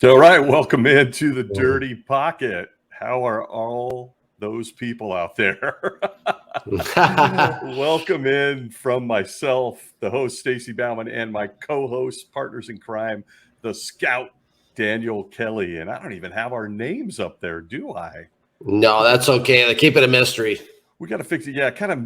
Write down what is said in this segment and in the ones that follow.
All right, welcome into the Dirty Pocket. How are all those people out there? Welcome in from myself, the host Stacey Bauman, and my co-host, partners in crime, the Scout Daniel Kelly. And I don't even have our names up there, do I? No, that's okay. Keep it a mystery. We got to fix it. Yeah, kind of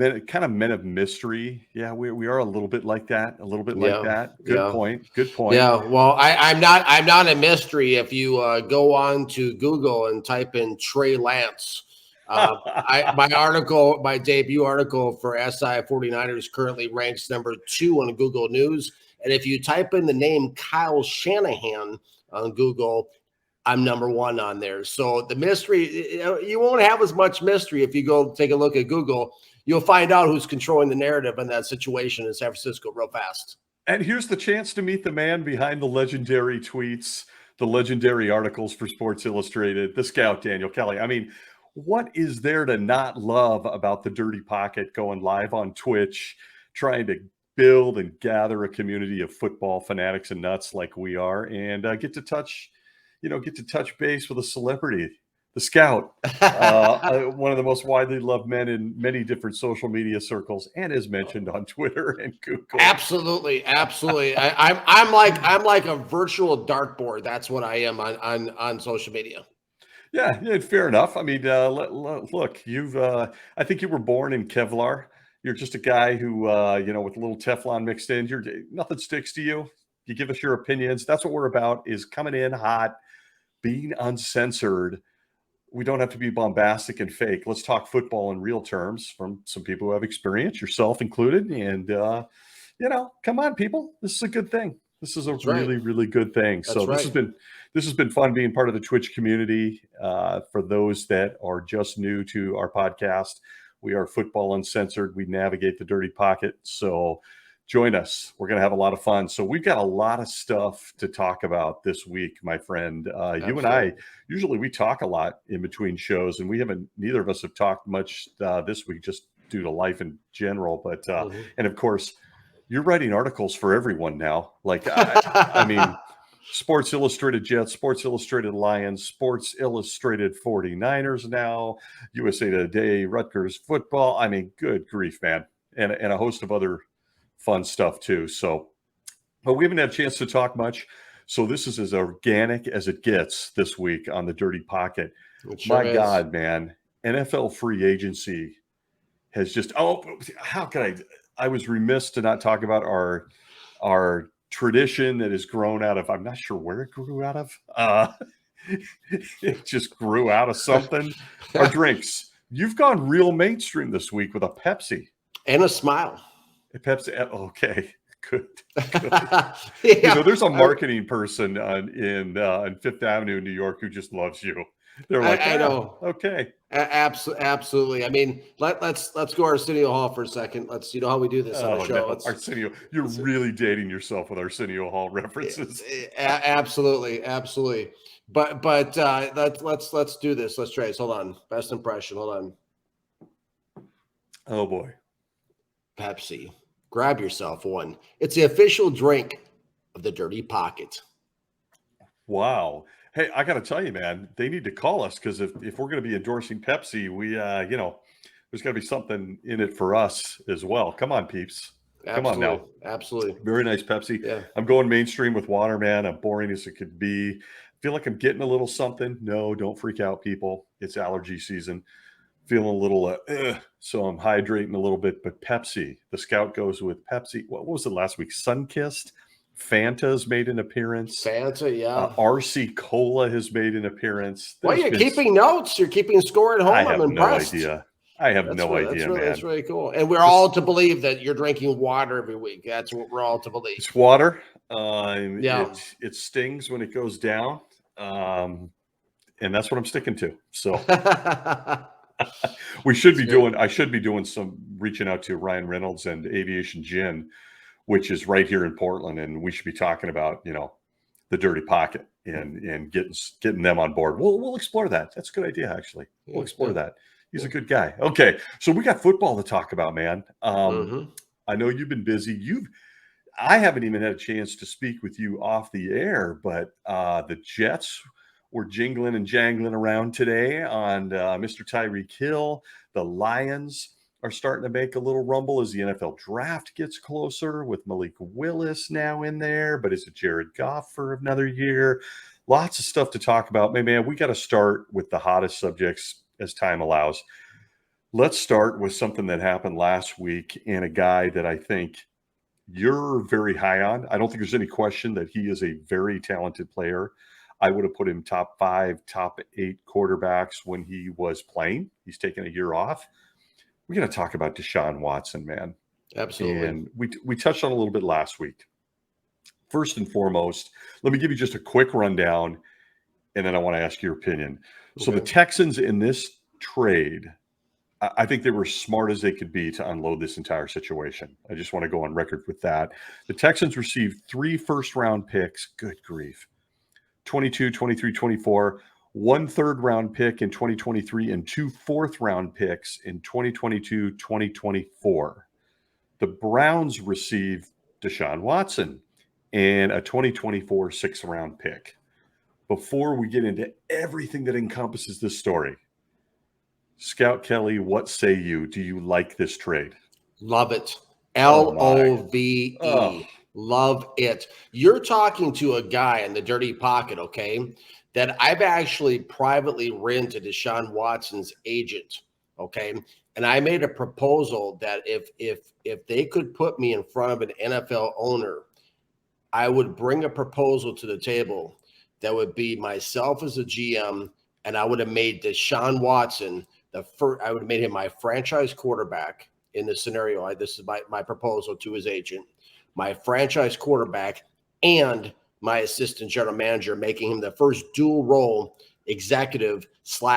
men of mystery. Yeah, we are a little bit like that. Like that. Good point. Yeah. Well, I'm not a mystery. If you go on to Google and type in Trey Lance, my debut article for SI 49ers currently ranks number 2 on Google News. And if you type in the name Kyle Shanahan on Google, I'm number 1 on there. So the mystery, you won't have as much mystery if you go take a look at Google. You'll find out who's controlling the narrative in that situation in San Francisco real fast. And here's the chance to meet the man behind the legendary tweets, the legendary articles for Sports Illustrated, the Scout Daniel Kelly. I mean, what is there to not love about the Dirty Pocket going live on Twitch, trying to build and gather a community of football fanatics and nuts like we are, and get to touch base with a celebrity, the Scout, one of the most widely loved men in many different social media circles, and is mentioned on Twitter and Google. Absolutely. I'm like a virtual dartboard. That's what I am on social media. Yeah, fair enough. I mean, look, I think you were born in Kevlar. You're just a guy who, with a little Teflon mixed in. Nothing sticks to you. You give us your opinions. That's what we're about, is coming in hot, being uncensored. We don't have to be bombastic and fake. Let's talk football in real terms from some people who have experience, yourself included. And, come on, people. This is a good thing. This is a really good thing. So this has been fun being part of the Twitch community. For those that are just new to our podcast, we are Football Uncensored. We navigate the Dirty Pocket. So join us. We're going to have a lot of fun. So we've got a lot of stuff to talk about this week, my friend. You and I, usually we talk a lot in between shows, and neither of us have talked much this week just due to life in general. But, and of course, you're writing articles for everyone now. Like, I mean, Sports Illustrated Jets, Sports Illustrated Lions, Sports Illustrated 49ers now, USA Today, Rutgers football. I mean, good grief, man. And a host of other fun stuff too. So, but we haven't had a chance to talk much. So this is as organic as it gets this week on the Dirty Pocket. God, man, NFL free agency has just, how can I was remiss to not talk about our tradition that has grown out of, I'm not sure where it grew out of. It just grew out of something. Our drinks. You've gone real mainstream this week with a Pepsi. And a smile. Pepsi. Okay, good. Yeah. There's a marketing person in Fifth Avenue in New York who just loves you. They're like, I know. Okay. Absolutely. I mean, let's go to Arsenio Hall for a second. You know how we do this on the show. No. Arsenio, you're really dating yourself with Arsenio Hall references. Absolutely. But let's do this. Let's try this. Hold on. Best impression. Hold on. Oh boy. Pepsi. Grab yourself one. It's the official drink of the Dirty Pocket. Wow. Hey, I got to tell you, man, they need to call us, because if we're going to be endorsing Pepsi, we, there's got to be something in it for us as well. Come on, peeps. Come on now. Absolutely. Very nice Pepsi. Yeah. I'm going mainstream with water, man. I'm boring as it could be. I feel like I'm getting a little something. No, don't freak out, people. It's allergy season. Feeling a little, so I'm hydrating a little bit. But Pepsi, the Scout goes with Pepsi. What was it last week? Sunkissed. Fanta's made an appearance. Fanta, yeah. RC Cola has made an appearance. Well, you're keeping notes. You're keeping score at home. I'm impressed. I have no idea, man. That's really cool. And we're all to believe that you're drinking water every week. That's what we're all to believe. It's water. It stings when it goes down. And that's what I'm sticking to. So I should be doing some reaching out to Ryan Reynolds and Aviation Gin, which is right here in Portland, and we should be talking about, the Dirty Pocket and getting them on board. We'll explore that. That's a good idea, actually. We'll explore that. He's a good guy. Okay, so we got football to talk about, man. I know you've been busy. I haven't even had a chance to speak with you off the air, but the Jets were jingling and jangling around today on Mr. Tyreek Hill. The Lions are starting to make a little rumble as the NFL draft gets closer, with Malik Willis now in there. But is it Jared Goff for another year? Lots of stuff to talk about. Man, we got to start with the hottest subjects as time allows. Let's start with something that happened last week, and a guy that I think you're very high on. I don't think there's any question that he is a very talented player. I would have put him top 5, top 8 quarterbacks when he was playing. He's taken a year off. We're going to talk about Deshaun Watson, man. Absolutely. And we touched on it a little bit last week. First and foremost, let me give you just a quick rundown, and then I want to ask your opinion. Okay. So the Texans in this trade, I think they were as smart as they could be to unload this entire situation. I just want to go on record with that. The Texans received 3 first-round picks. Good grief. 22, 23, 24, 1 third-round pick in 2023, and 2 fourth-round picks in 2022, 2024. The Browns received Deshaun Watson and a 2024 6th-round pick. Before we get into everything that encompasses this story, Scout Kelly, what say you? Do you like this trade? Love it. LOVE. Oh. Love it. You're talking to a guy in the dirty pocket, okay, that I've actually privately written to Deshaun Watson's agent, okay? And I made a proposal that if they could put me in front of an NFL owner, I would bring a proposal to the table that would be myself as a GM, and I would have made Deshaun Watson I would have made him my franchise quarterback in this scenario. This is my proposal to his agent, my franchise quarterback and my assistant general manager, making him the first dual role executive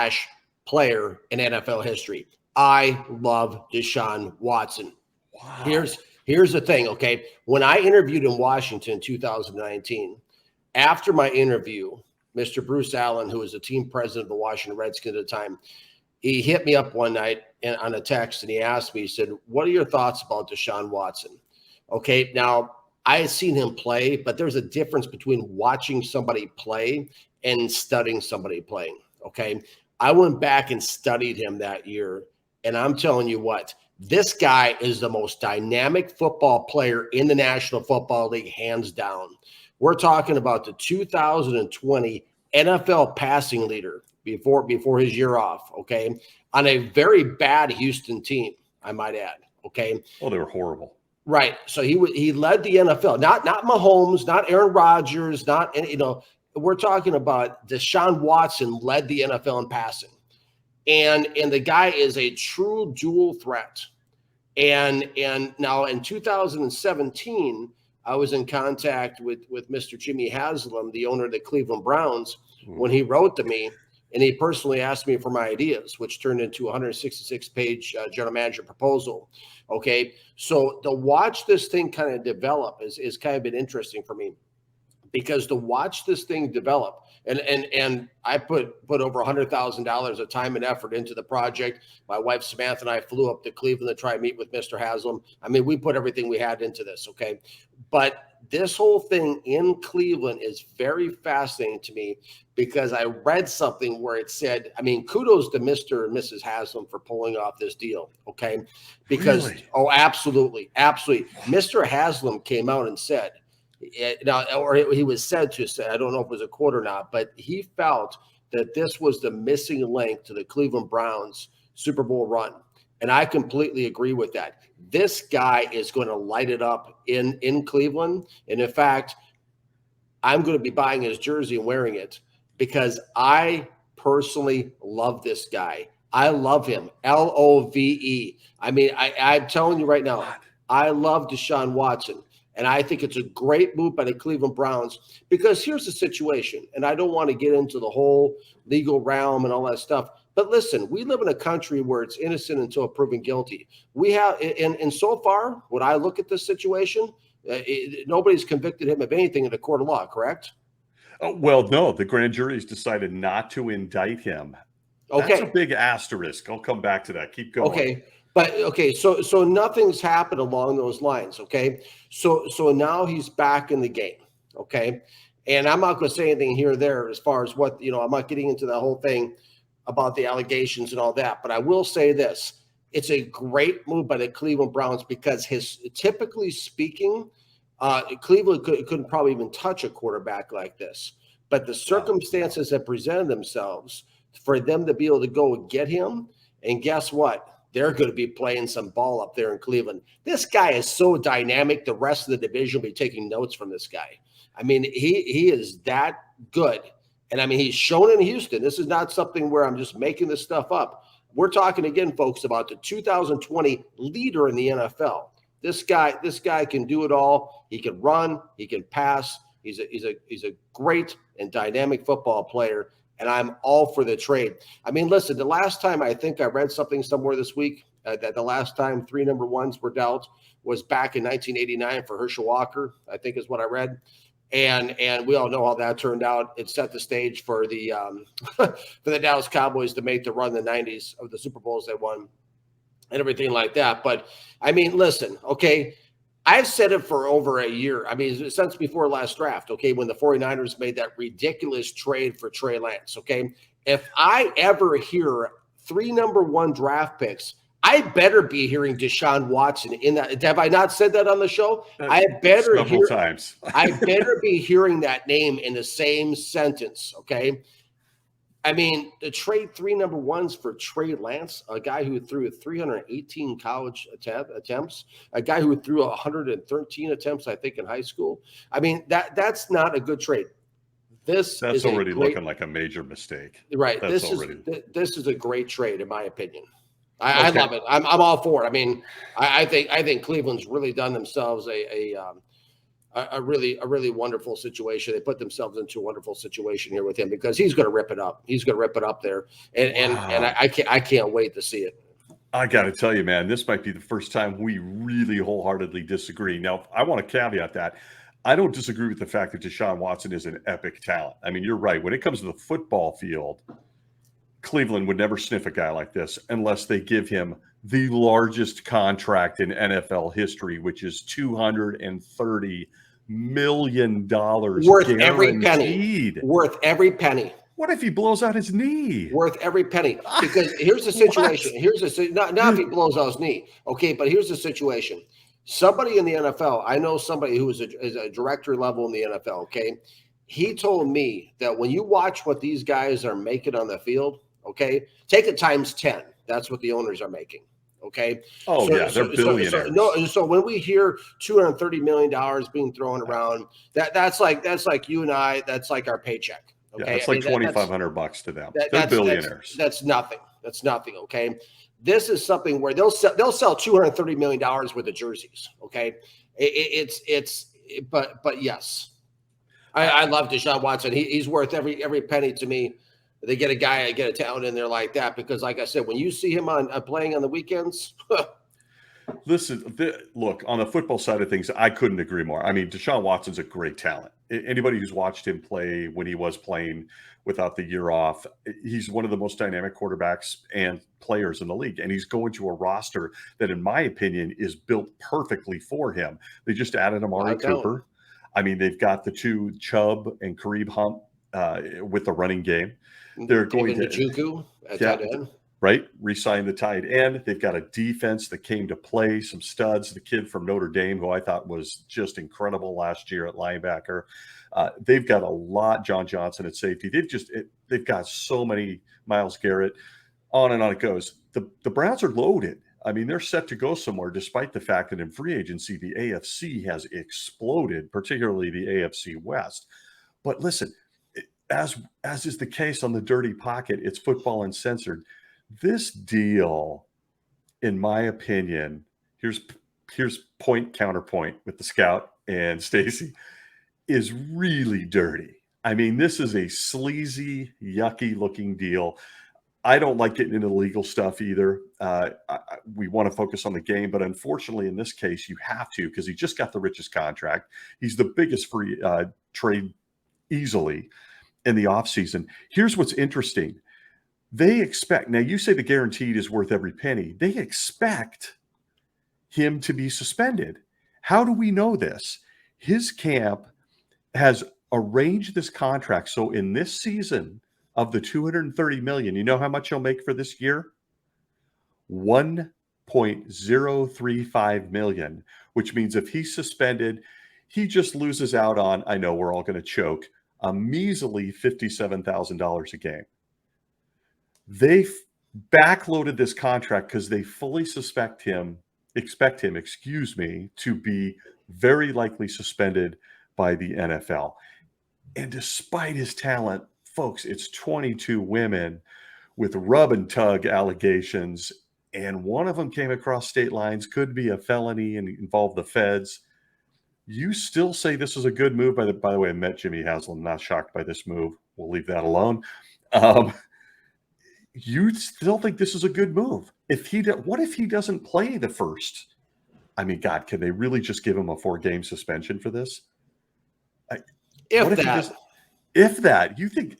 / player in NFL history. I love Deshaun Watson. Wow. Here's the thing, okay? When I interviewed in Washington in 2019, after my interview, Mr. Bruce Allen, who was the team president of the Washington Redskins at the time, he hit me up one night on a text, and he asked me, he said, what are your thoughts about Deshaun Watson? Okay, now I had seen him play, but there's a difference between watching somebody play and studying somebody playing, okay? I went back and studied him that year, and I'm telling you what, this guy is the most dynamic football player in the National Football League, hands down. We're talking about the 2020 NFL passing leader before his year off, okay, on a very bad Houston team, I might add, okay? Oh, they were horrible. Right. So he led the NFL, not Mahomes, not Aaron Rodgers, not, we're talking about Deshaun Watson led the NFL in passing. And the guy is a true dual threat. And now in 2017, I was in contact with Mr. Jimmy Haslam, the owner of the Cleveland Browns, when he wrote to me, and he personally asked me for my ideas, which turned into a 166-page general manager proposal. Okay, so to watch this thing kind of develop is kind of been interesting for me, because to watch this thing develop, and I put over $100,000 of time and effort into the project. My wife Samantha and I flew up to Cleveland to try and meet with Mr. Haslam. I mean, we put everything we had into this, okay? But this whole thing in Cleveland is very fascinating to me, because I read something where it said, I mean, kudos to Mr. and Mrs. Haslam for pulling off this deal, okay? Because, really? Oh, absolutely, absolutely. Mr. Haslam came out and said, now, or he was said to say, I don't know if it was a quote or not, but he felt that this was the missing link to the Cleveland Browns Super Bowl run. And I completely agree with that. This guy is going to light it up in Cleveland. And in fact, I'm going to be buying his jersey and wearing it, because I personally love this guy. I love him. LOVE. I mean, I'm telling you right now, I love Deshaun Watson. And I think it's a great move by the Cleveland Browns, because here's the situation. And I don't want to get into the whole legal realm and all that stuff. But listen, we live in a country where it's innocent until proven guilty. We have, and so far, when I look at this situation, nobody's convicted him of anything in a court of law, correct? Oh, well, no, the grand jury's decided not to indict him. Okay. That's a big asterisk. I'll come back to that. Keep going. Okay. But okay, so nothing's happened along those lines. Okay, so now he's back in the game. Okay, and I'm not going to say anything here or there as far as what I'm not getting into that whole thing about the allegations and all that. But I will say this: it's a great move by the Cleveland Browns because typically speaking, Cleveland couldn't probably even touch a quarterback like this. But the circumstances that presented themselves for them to be able to go and get him, and guess what? They're going to be playing some ball up there in Cleveland. This guy is so dynamic. The rest of the division will be taking notes from this guy. I mean, he is that good. And I mean, he's shown in Houston. This is not something where I'm just making this stuff up. We're talking again, folks, about the 2020 leader in the NFL. This guy can do it all. He can run. He can pass. He's a great and dynamic football player. And I'm all for the trade. I mean, listen, the last time I think I read something somewhere this week that the last time 3 number ones were dealt was back in 1989 for Herschel Walker, I think is what I read. And we all know how that turned out. It set the stage for the for the Dallas Cowboys to make the run in the 90s of the Super Bowls they won and everything like that. But I mean, listen, okay, I've said it for over a year. I mean, since before last draft, okay, when the 49ers made that ridiculous trade for Trey Lance, okay? If I ever hear 3 number 1 draft picks, I better be hearing Deshaun Watson in that. Have I not said that on the show? I better several times. I better be hearing that name in the same sentence, okay? I mean, to trade 3 number 1s for Trey Lance, a guy who threw 318 college attempts, a guy who threw 113 attempts, I think, in high school. I mean, that's not a good trade. That's already looking like a major mistake. Right. This is a great trade, in my opinion. I love it. I'm all for it. I mean, I think Cleveland's really done themselves a really wonderful situation. They put themselves into a wonderful situation here with him because he's going to rip it up. He's going to rip it up there, and I can't wait to see it. I got to tell you, man, this might be the first time we really wholeheartedly disagree. Now, I want to caveat that. I don't disagree with the fact that Deshaun Watson is an epic talent. I mean, you're right. When it comes to the football field, Cleveland would never sniff a guy like this unless they give him the largest contract in NFL history, which is $230 million worth guaranteed. Every penny. Worth every penny. What if he blows out his knee? Worth every penny. Because here's the situation. Not if he blows out his knee. Okay, but here's the situation. Somebody in the NFL, I know somebody who is a director level in the NFL, okay? He told me that when you watch what these guys are making on the field, okay, take it times 10. That's what the owners are making. Okay. Oh, they're billionaires. So when we hear $230 million being thrown around, that's like you and I. That's like our paycheck. Okay, yeah, it's like $2,500 to them. They're billionaires. That's nothing. That's nothing. Okay. This is something where they'll sell $230 million worth of jerseys. Okay. But yes, I love Deshaun Watson. He's worth every penny to me. They get a talent in there like that because, like I said, when you see him on playing on the weekends. Listen, look, on the football side of things, I couldn't agree more. I mean, Deshaun Watson's a great talent. Anybody who's watched him play when he was playing without the year off, he's one of the most dynamic quarterbacks and players in the league. And he's going to a roster that, in my opinion, is built perfectly for him. They just added Amari Cooper. I mean, they've got the 2 Chubb and Kareem Hunt with the running game. They're going to Njoku at tight end. Right, re-sign the tight end. They've got a defense that came to play, some studs. The kid from Notre Dame, who I thought was just incredible last year at linebacker. They've got a lot. John Johnson at safety. They've got so many. Myles Garrett. On and on it goes. The Browns are loaded. I mean, they're set to go somewhere, despite the fact that in free agency the AFC has exploded, particularly the AFC West. But listen, as is the case on the Dirty Pocket, it's Football Uncensored. This deal, in my opinion, here's point counterpoint with the Scout and Stacy, is really dirty. I mean, this is a sleazy, yucky looking deal. I don't like getting into legal stuff either. We want to focus on the game, but unfortunately, in this case, you have to because he just got the richest contract. He's the biggest free trade easily in the offseason. Here's what's interesting. They expect, now you say the guaranteed is worth every penny. They expect him to be suspended. How do we know this? His camp has arranged this contract. So in this season of the $230 million, you know how much he'll make for this year? $1.035 million, which means if he's suspended, he just loses out on, I know we're all going to choke, a measly $57,000 a game. They backloaded this contract because they fully expect him, to be very likely suspended by the NFL. And despite his talent, folks, it's 22 women with rub and tug allegations, and one of them came across state lines, could be a felony and involve the feds. You still say this is a good move? By the way, I met Jimmy Haslam, not shocked by this move. We'll leave that alone. You still think this is a good move? What if he doesn't play the first? I mean, God, can they really just give him a 4-game suspension for this? If that, you think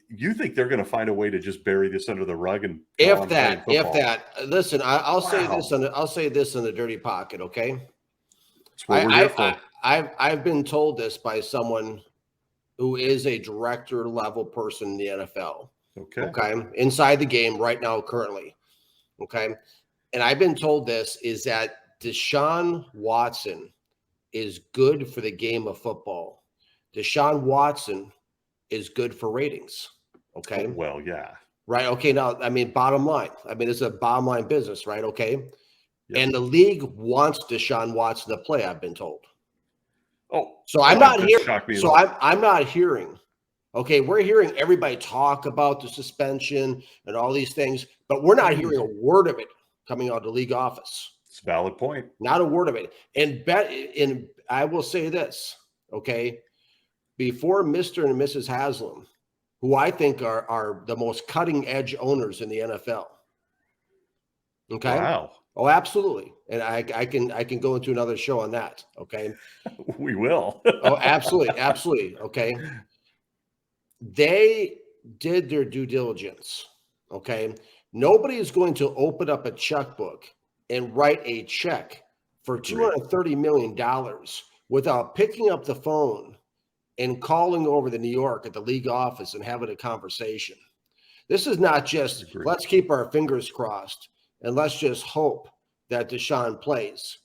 they're going to find a way to just bury this under the rug and listen, I'll say this in the dirty pocket, okay? That's what we're here for. I've been told this by someone who is a director level person in the NFL. Okay. Inside the game right now, currently. Okay. And I've been told this is that Deshaun Watson is good for the game of football. Deshaun Watson is good for ratings. Okay. Well, yeah. Right. Okay. Now, I mean, bottom line. I mean, it's a bottom line business, right? Okay. Yep. And the league wants Deshaun Watson to play, I've been told. Oh, so I'm not hearing. So I'm not hearing. Okay, we're hearing everybody talk about the suspension and all these things, but we're not hearing a word of it coming out of the league office. It's a valid point. Not a word of it. And I will say this, okay, before Mr. and Mrs. Haslam, who I think are the most cutting edge owners in the NFL. Okay. Wow. Oh, absolutely. And I can go into another show on that. Okay. We will. Oh, absolutely. Absolutely. Okay. They did their due diligence. Okay. Nobody is going to open up a checkbook and write a check for $230 million without picking up the phone and calling over to New York at the league office and having a conversation. This is not just let's keep our fingers crossed and let's just hope that Deshaun plays.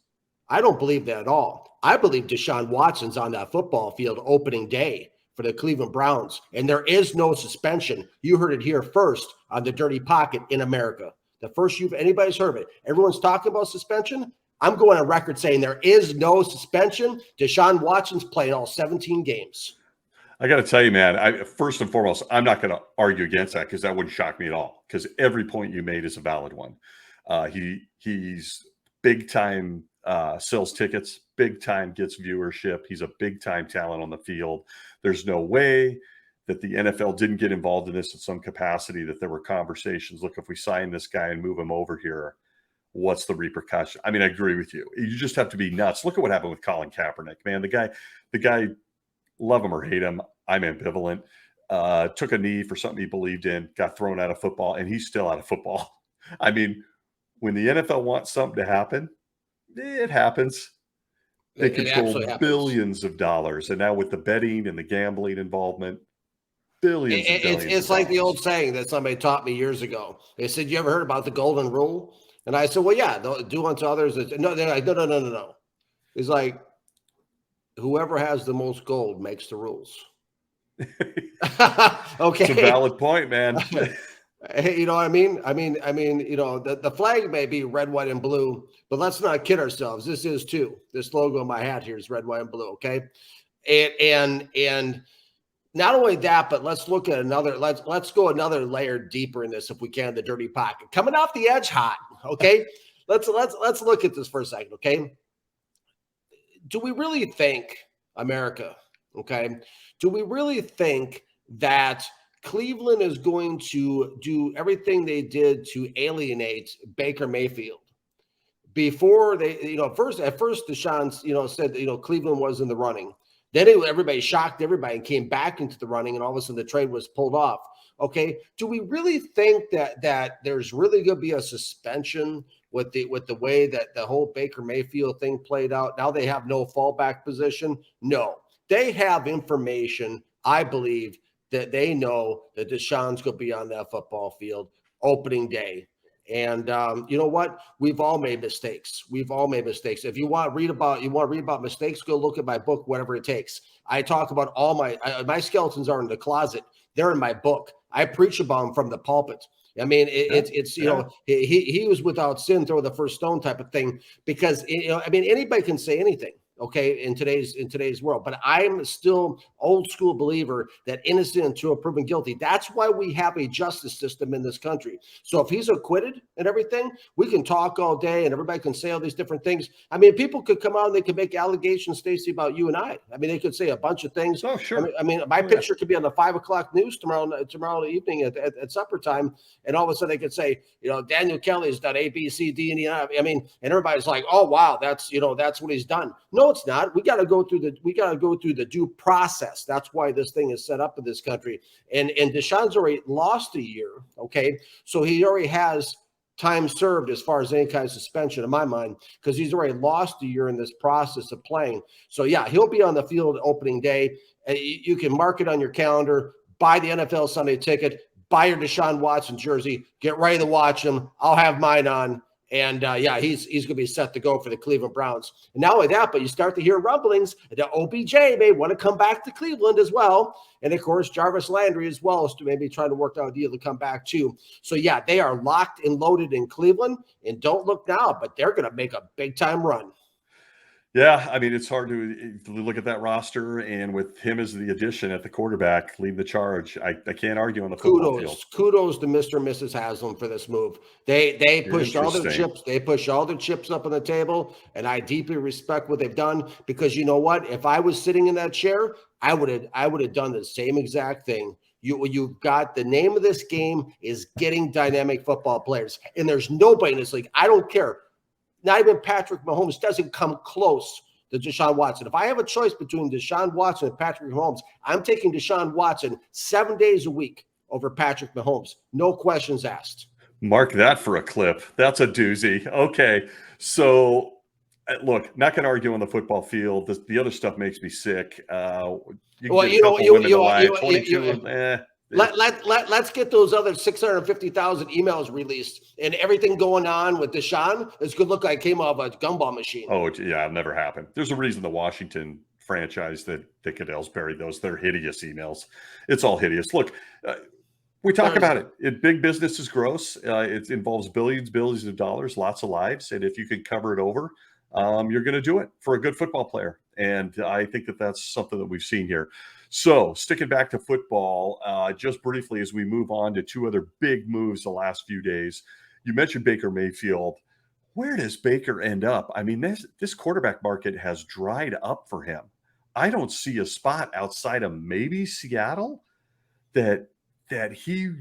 I don't believe that at all. I believe Deshaun Watson's on that football field opening day for the Cleveland Browns, and there is no suspension. You heard it here first on the Dirty Pocket in America. The first anybody's heard of it. Everyone's talking about suspension. I'm going on record saying there is no suspension. Deshaun Watson's playing all 17 games. I got to tell you, man, first and foremost, I'm not going to argue against that because that wouldn't shock me at all, because every point you made is a valid one. He's big time, sells tickets, big time gets viewership. He's a big time talent on the field. There's no way that the NFL didn't get involved in this in some capacity, that there were conversations. Look, if we sign this guy and move him over here, what's the repercussion? I mean, I agree with you. You just have to be nuts. Look at what happened with Colin Kaepernick, man. The guy, love him or hate him, I'm ambivalent. Took a knee for something he believed in, got thrown out of football, and he's still out of football. I mean, when the NFL wants something to happen, it happens. They control billions of dollars. And now with the betting and the gambling involvement, billions and billions. It's like the old saying that somebody taught me years ago. They said, you ever heard about the golden rule? And I said, well, yeah, do unto others. No, they're like, no. It's like, whoever has the most gold makes the rules. Okay. It's a valid point, man. Hey, you know what I mean? I mean, you know, the flag may be red, white, and blue, but let's not kid ourselves. This is too. This logo on my hat here is red, white, and blue. Okay. And not only that, but let's look at another, let's go another layer deeper in this if we can, the Dirty Pocket. Coming off the edge hot. Okay. Let's look at this for a second. Okay. Do we really think, America, okay, do we really think that Cleveland is going to do everything they did to alienate Baker Mayfield before they, at first Deshaun, said, Cleveland was in the running. Then everybody shocked everybody and came back into the running, and all of a sudden the trade was pulled off. Okay, do we really think that there's really going to be a suspension with the way that the whole Baker Mayfield thing played out? Now they have no fallback position. No, they have information, I believe, that they know that Deshaun's going to be on that football field opening day. And you know what? We've all made mistakes. We've all made mistakes. If you want to read about mistakes, go look at my book, Whatever It Takes. I talk about all my skeletons are in the closet. They're in my book. I preach about them from the pulpit. I mean, it's you know, he was without sin, throw the first stone type of thing, because I mean, anybody can say anything. Okay, in today's world, but I'm still old school believer that innocent until proven guilty. That's why we have a justice system in this country. So if he's acquitted and everything, we can talk all day and everybody can say all these different things. I mean, people could come out and they could make allegations, Stacey, about you and I. I mean, they could say a bunch of things. Oh, sure. I mean, my picture could be on the 5 o'clock news tomorrow evening at supper time, and all of a sudden they could say, you know, Daniel Kelly's done A, B, C, D, and E. I mean, and everybody's like, oh wow, that's what he's done. No, it's not. We got to go through the due process. That's why this thing is set up in this country. And Deshaun's already lost a year. Okay, so he already has time served as far as any kind of suspension in my mind, because he's already lost a year in this process of playing. So yeah, he'll be on the field opening day. You can mark it on your calendar. Buy the NFL Sunday ticket. Buy your Deshaun Watson jersey. Get ready to watch him. I'll have mine on. And yeah, he's going to be set to go for the Cleveland Browns. And not only that, but you start to hear rumblings that OBJ may want to come back to Cleveland as well. And of course, Jarvis Landry as well is to maybe trying to work out a deal to come back too. So yeah, they are locked and loaded in Cleveland. And don't look now, but they're going to make a big time run. Yeah, I mean, it's hard to look at that roster, and with him as the addition at the quarterback, lead the charge. I can't argue on the football field. Kudos to Mr. and Mrs. Haslam for this move. They pushed all their chips. They pushed all their chips up on the table, and I deeply respect what they've done, because you know what? If I was sitting in that chair, I would have done the same exact thing. You've got the name of this game is getting dynamic football players, and there's nobody in this league. I don't care. Not even Patrick Mahomes doesn't come close to Deshaun Watson. If I have a choice between Deshaun Watson and Patrick Mahomes, I'm taking Deshaun Watson 7 days a week over Patrick Mahomes. No questions asked. Mark that for a clip. That's a doozy. Okay. So, look, not going to argue on the football field. The other stuff makes me sick. Let's get those other 650,000 emails released, and everything going on with Deshaun. It's going to look like it came out of a gumball machine. Oh, yeah, it'll never happen. There's a reason the Washington franchise that Goodell's buried those. They're hideous emails. It's all hideous. Look, we talk about it. Big business is gross. It involves billions of dollars, lots of lives. And if you can cover it over, you're going to do it for a good football player. And I think that's something that we've seen here. So sticking back to football, just briefly as we move on to two other big moves the last few days. You mentioned Baker Mayfield. Where does Baker end up? I mean, this quarterback market has dried up for him. I don't see a spot outside of maybe Seattle that he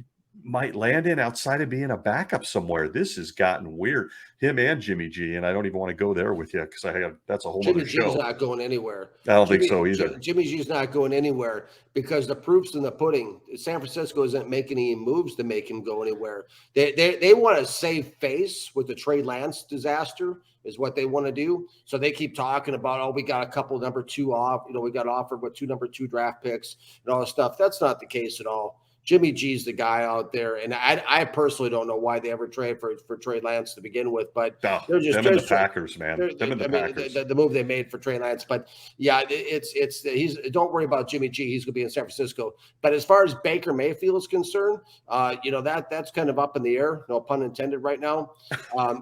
might land in outside of being a backup somewhere. This has gotten weird. Him and Jimmy G, and I don't even want to go there with you because that's a whole other show. Jimmy G's not going anywhere. I don't think so either. Jimmy G's not going anywhere because the proof's in the pudding. San Francisco isn't making any moves to make him go anywhere. They want to save face with the Trey Lance disaster is what they want to do. So they keep talking about, we got a couple number 2 off. We got offered with 2 number 2 draft picks and all this stuff. That's not the case at all. Jimmy G's the guy out there, and I personally don't know why they ever trade for Trey Lance to begin with, but they're just them and the Packers, man. Packers. The move they made for Trey Lance, but yeah, he's don't worry about Jimmy G. He's going to be in San Francisco. But as far as Baker Mayfield is concerned, that's kind of up in the air. No pun intended. Right now, oh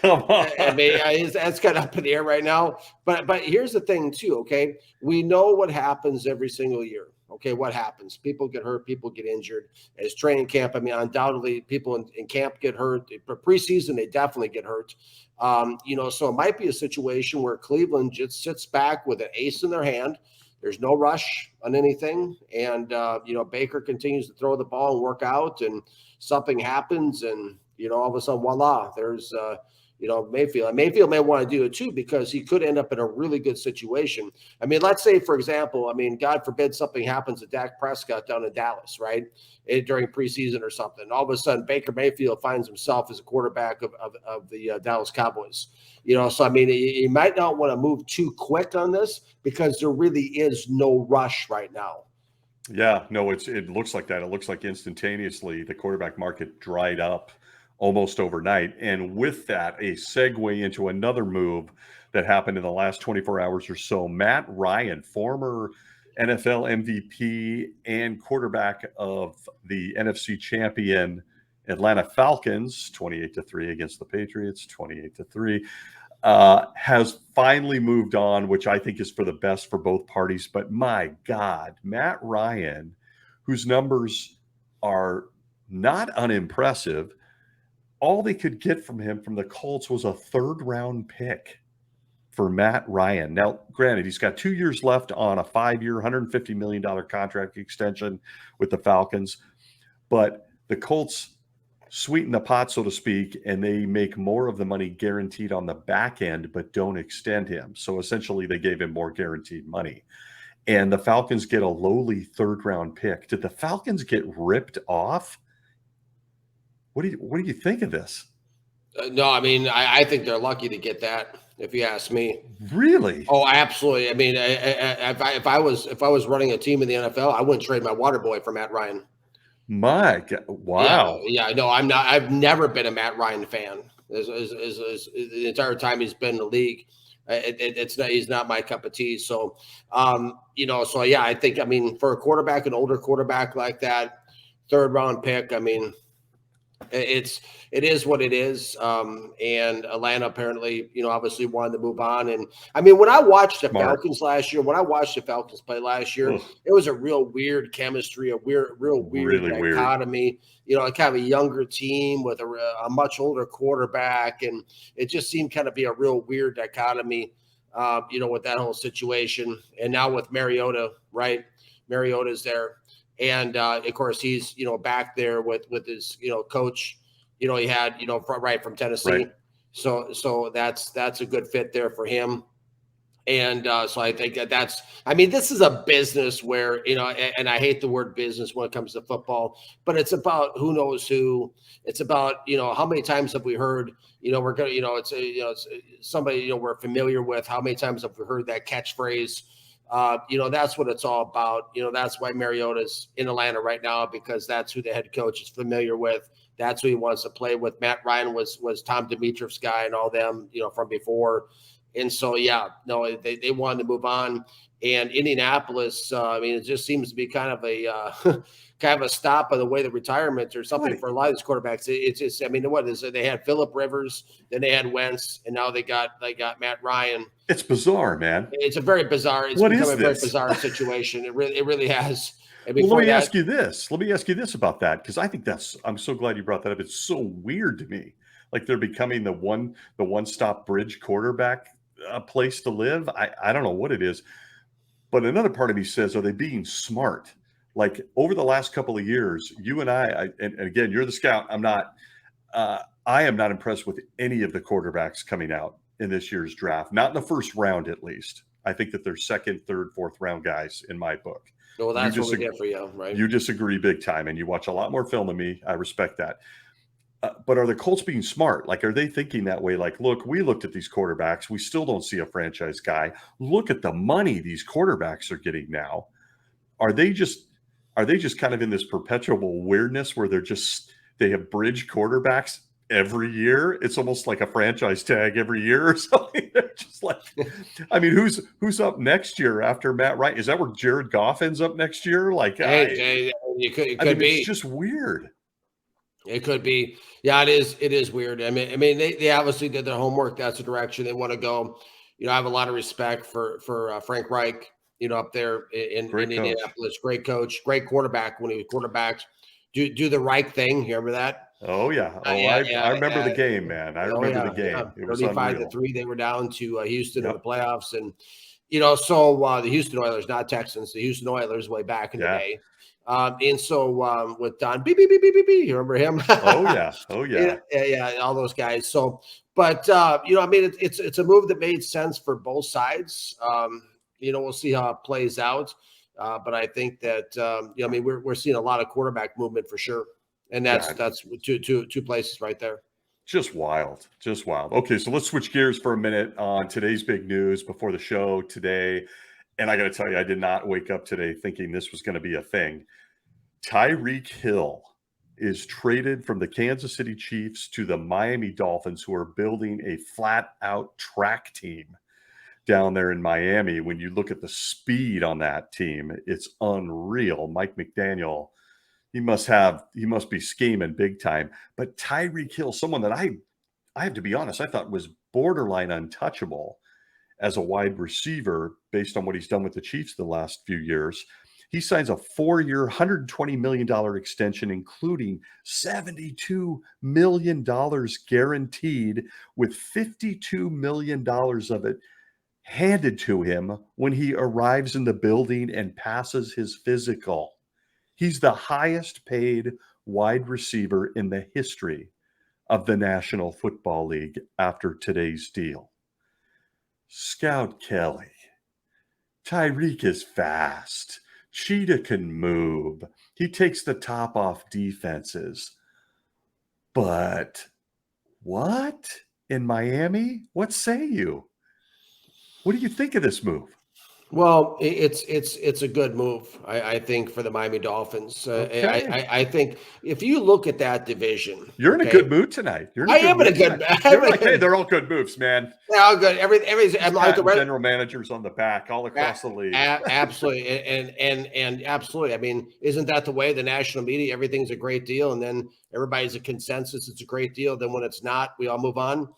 come on. I mean, that's kind of up in the air right now. But here's the thing too. Okay, we know what happens every single year. Okay, what happens? People get hurt. People get injured. As training camp, I mean, undoubtedly, people in camp get hurt. For preseason, they definitely get hurt. So it might be a situation where Cleveland just sits back with an ace in their hand. There's no rush on anything. And, Baker continues to throw the ball and work out, and something happens. And, all of a sudden, voila, there's Mayfield. And Mayfield may want to do it too, because he could end up in a really good situation. I mean, let's say, for example, God forbid something happens to Dak Prescott down in Dallas, right? During preseason or something. All of a sudden, Baker Mayfield finds himself as a quarterback of the Dallas Cowboys. So you might not want to move too quick on this, because there really is no rush right now. Yeah, no, it looks like that. It looks like instantaneously the quarterback market dried up almost overnight. And with that, a segue into another move that happened in the last 24 hours or so. Matt Ryan, former NFL MVP and quarterback of the NFC champion Atlanta Falcons, 28-3 against the Patriots, 28-3. Has finally moved on, which I think is for the best for both parties. But my God, Matt Ryan, whose numbers are not unimpressive, all they could get from him from the Colts was a third-round pick for Matt Ryan. Now, granted, he's got 2 years left on a 5-year, $150 million contract extension with the Falcons, but the Colts sweeten the pot, so to speak, and they make more of the money guaranteed on the back end, but don't extend him. So essentially they gave him more guaranteed money. And the Falcons get a lowly third-round pick. Did the Falcons get ripped off? What do you think of this? No, I think they're lucky to get that, if you ask me. Really? Oh, absolutely. If I was running a team in the NFL, I wouldn't trade my water boy for Matt Ryan. My God. Wow. Yeah, no, I'm not. I've never been a Matt Ryan fan. The entire time he's been in the league, he's not my cup of tea. So, I think, for a quarterback, an older quarterback like that, third-round pick, it is what it is. And Atlanta apparently, obviously wanted to move on. And when I watched the Falcons last year, play last year, it was a real weird chemistry, a real weird dichotomy. Kind of a younger team with a much older quarterback, and it just seemed kind of be a real weird dichotomy. With that whole situation, and now with Mariota, right? Mariota's there. And of course, he's back there with his coach. He had from Tennessee. Right. So that's a good fit there for him. And so I think that's. This is a business where and I hate the word business when it comes to football, but it's about who knows who. It's about how many times have we heard we're gonna it's somebody we're familiar with. How many times have we heard that catchphrase? That's what it's all about. That's why Mariota's in Atlanta right now, because that's who the head coach is familiar with. That's who he wants to play with. Matt Ryan was Tom Dimitroff's guy and all them, from before. And so, they wanted to move on. And Indianapolis, it just seems to be kind of a stop of the way the retirement or something for a lot of these quarterbacks. It's just, what is it? They had Phillip Rivers, then they had Wentz, and now they got Matt Ryan. It's bizarre, man. It's a very bizarre. It's become a very bizarre situation. It really has. Well, let me ask you this. Let me ask you this about that, because I think I'm so glad you brought that up. It's so weird to me. Like they're becoming the one-stop bridge quarterback place to live. I don't know what it is. But another part of me says, are they being smart? Like over the last couple of years, you and and again, you're the scout. I'm not. I am not impressed with any of the quarterbacks coming out in this year's draft. Not in the first round, at least. I think that they're second, third, fourth round guys in my book. Well, that's what we get for you, right? You disagree big time, and you watch a lot more film than me. I respect that. But are the Colts being smart? Like, are they thinking that way? Like, look, we looked at these quarterbacks. We still don't see a franchise guy. Look at the money these quarterbacks are getting now. Are they just kind of in this perpetual weirdness where they have bridge quarterbacks every year? It's almost like a franchise tag every year or something. They're just like, who's up next year after Matt Ryan? Is that where Jared Goff ends up next year? Like, it could be. It's just weird. It could be. Yeah, it is. It is weird. They obviously did their homework. That's the direction they want to go. I have a lot of respect for Frank Reich, up there in Indianapolis. Great coach, great quarterback when he was quarterbacks. Do the right thing. You remember that? Oh, yeah. I remember the game, man. I remember the game. Yeah. It was 35-3. They were down to Houston in the playoffs. And, the Houston Oilers, not Texans, the Houston Oilers way back in the day. And so with Don, you remember him? Oh, yeah. Yeah, all those guys. So, But I mean, it's a move that made sense for both sides. We'll see how it plays out. But I think that I mean, we're seeing a lot of quarterback movement for sure, and that's two places right there. Just wild. Just wild. Okay, so let's switch gears for a minute on today's big news before the show today. And I got to tell you, I did not wake up today thinking this was going to be a thing. Tyreek Hill is traded from the Kansas City Chiefs to the Miami Dolphins, who are building a flat-out track team down there in Miami. When you look at the speed on that team, it's unreal. Mike McDaniel, he must be scheming big time. But Tyreek Hill, someone that I have to be honest, I thought was borderline untouchable as a wide receiver based on what he's done with the Chiefs the last few years. He signs a 4-year, $120 million extension, including $72 million guaranteed, with $52 million of it handed to him when he arrives in the building and passes his physical. He's the highest paid wide receiver in the history of the National Football League after today's deal. Scout Kelly, Tyreek is fast. Cheetah can move. He takes the top off defenses. But what? In Miami? What say you? What do you think of this move? Well, it's a good move, I think, for the Miami Dolphins. Okay. I think if you look at that division, You're in a good mood tonight. I am in a good mood. Hey, they're all good moves, man. They're all good. I'm like general managers on the back all across the league. Absolutely, and absolutely. I mean, isn't that the way the national media? Everything's a great deal, and then everybody's a consensus. It's a great deal. Then when it's not, we all move on.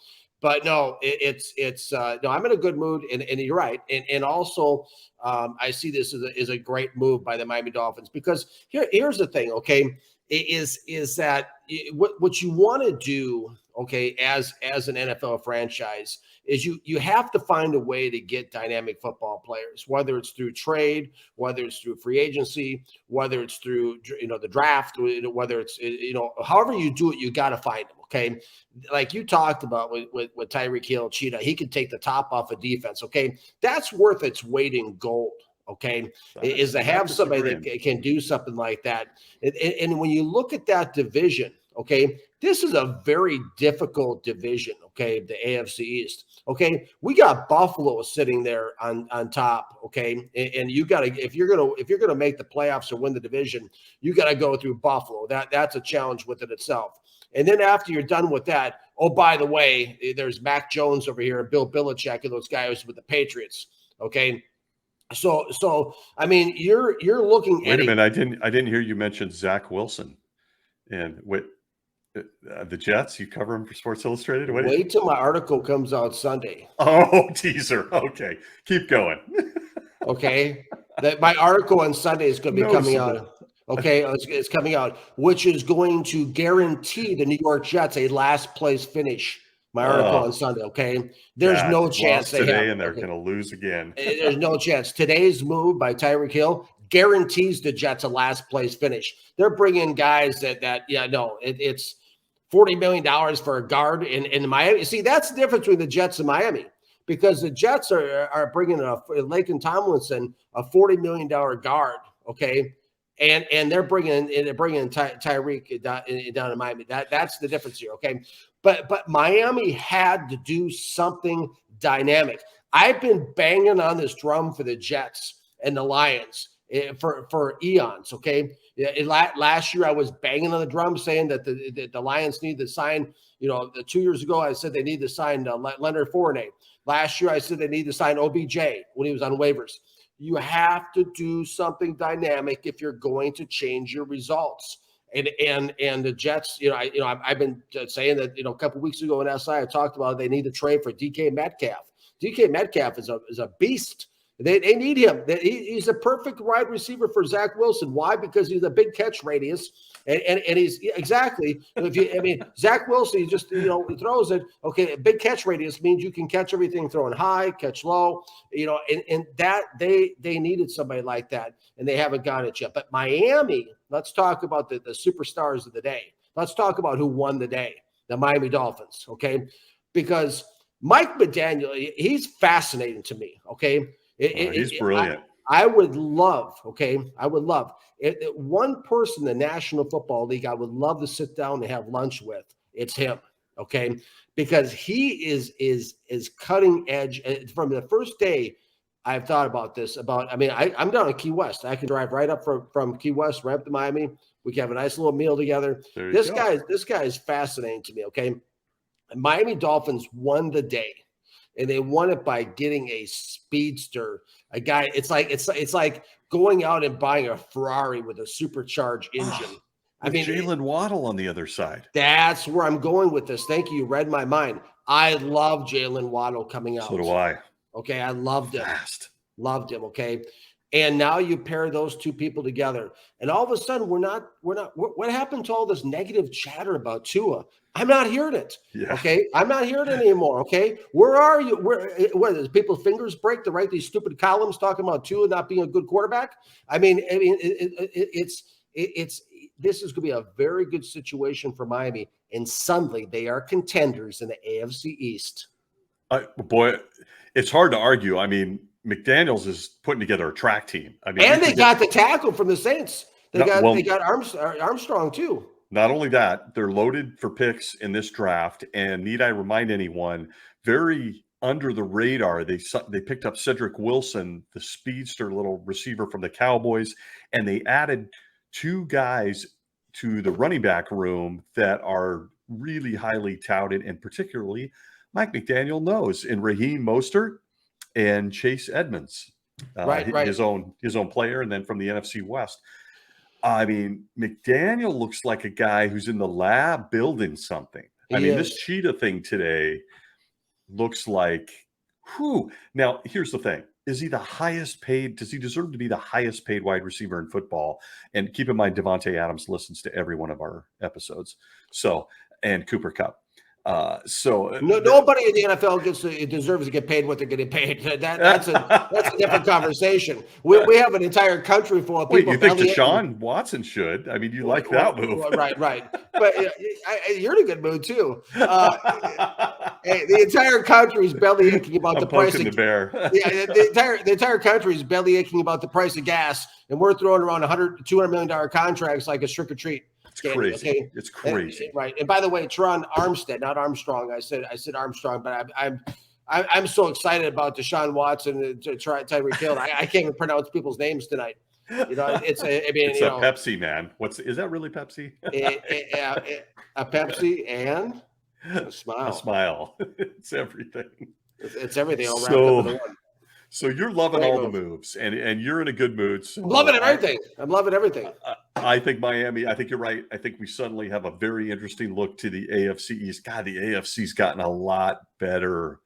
But no, no, I'm in a good mood, and you're right. And also, I see this as a great move by the Miami Dolphins, because here's the thing, okay, is that what you want to do, okay, as an NFL franchise, is you have to find a way to get dynamic football players, whether it's through trade, whether it's through free agency, whether it's through the draft, whether it's however you do it, you got to find them. Okay, like you talked about with Tyreek Hill, Cheetah, he can take the top off of defense. Okay, that's worth its weight in gold. Okay, is to have somebody that can do something like that. And when you look at that division, okay, this is a very difficult division. Okay, the AFC East. Okay, we got Buffalo sitting there on top. Okay, and you got to, if you're gonna make the playoffs or win the division, you got to go through Buffalo. That's a challenge within itself. And then after you're done with that, oh, by the way, there's Mac Jones over here and Bill Belichick and those guys with the Patriots. Okay. So I mean, you're looking at. Wait a minute, I didn't hear you mention Zach Wilson, and the Jets. You cover him for Sports Illustrated. Wait till my article comes out Sunday. Oh, teaser. Okay, keep going. Okay, my article on Sunday is going to be coming out. Okay, it's coming out, which is going to guarantee the New York Jets a last place finish. My article on Sunday. Okay, there's no chance they today, and they're going to lose again. There's no chance. Today's move by Tyreek Hill guarantees the Jets a last place finish. They're bringing guys it's $40 million for a guard in Miami. See, that's the difference between the Jets and Miami, because the Jets are bringing Laken Tomlinson a $40 million guard. Okay. And they're bringing Tyreek down to Miami. That's the difference here, okay? But Miami had to do something dynamic. I've been banging on this drum for the Jets and the Lions for eons, okay? Last year I was banging on the drum saying that the Lions need to sign. 2 years ago I said they need to sign Leonard Fournette. Last year I said they need to sign OBJ when he was on waivers. You have to do something dynamic if you're going to change your results. And the Jets, I've been saying that, a couple of weeks ago in SI, I talked about they need to trade for DK Metcalf. DK Metcalf is a beast. They need him. He's a perfect wide receiver for Zach Wilson. Why? Because he's a big catch radius, and he's exactly. Zach Wilson, he just he throws it. Okay, a big catch radius means you can catch everything throwing high, catch low. And that they needed somebody like that, and they haven't got it yet. But Miami, let's talk about the superstars of the day. Let's talk about who won the day. The Miami Dolphins. Okay. because Mike McDaniel, he's fascinating to me. Okay. He's brilliant. I would love, one person in the National Football League I would love to sit down and have lunch with. It's him. Okay. Because he is cutting edge. From the first day I've thought about this, I'm down in Key West. I can drive right up from Key West, right up to Miami. We can have a nice little meal together. This guy is fascinating to me. Okay. Miami Dolphins won the day, and they won it by getting a speedster, a guy. It's like going out and buying a Ferrari with a supercharged engine. Jalen Waddle on the other side. That's where I'm going with this. Thank you. You read my mind. I love Jalen Waddle coming out. So do I. Okay. I loved him. Loved him. Okay. And now you pair those two people together, and all of a sudden we're not. What happened to all this negative chatter about Tua? I'm not hearing it. Yeah. Okay. I'm not hearing it anymore. Okay. Where are you? What is people's fingers break to write these stupid columns talking about Tua not being a good quarterback? This is going to be a very good situation for Miami, and suddenly they are contenders in the AFC East. Boy, it's hard to argue. I mean, McDaniels is putting together a track team. And they got the tackle from the Saints. They got Armstrong too. Not only that, they're loaded for picks in this draft. And need I remind anyone, very under the radar, they picked up Cedric Wilson, the speedster little receiver from the Cowboys, and they added 2 guys to the running back room that are really highly touted, and particularly Mike McDaniel knows, in Raheem Mostert and Chase Edmonds, his own player, and then from the NFC West. I mean, McDaniel looks like a guy who's in the lab building something. This cheetah thing today looks like, whew. Now, here's the thing. Is he the highest paid? Does he deserve to be the highest paid wide receiver in football? And keep in mind, Devontae Adams listens to every one of our episodes. And Cooper Kupp. Nobody in the NFL deserves to get paid what they're getting paid. That's a different conversation. We have an entire country full of people. Wait, you think Deshaun Watson should? I mean, you like that move, right? But you're in a good mood too. The entire country is belly aching about the price of the entire country is belly aching about the price of gas, and we're throwing around $200 million contracts like a trick or treat. It's crazy. Okay? It's crazy, right? And by the way, Teron Armstead, not Armstrong. I said Armstrong, but I'm so excited about Deshaun Watson and Tyreek Hill. I can't even pronounce people's names tonight. It's a Pepsi, man. Is that really Pepsi? a Pepsi and a smile. A smile. It's everything. It's everything. All wrapped up into one. So you're loving all the moves, and you're in a good mood. So I'm loving everything. I'm loving everything. I think Miami, I think you're right. I think we suddenly have a very interesting look to the AFC East. God, the AFC's gotten a lot better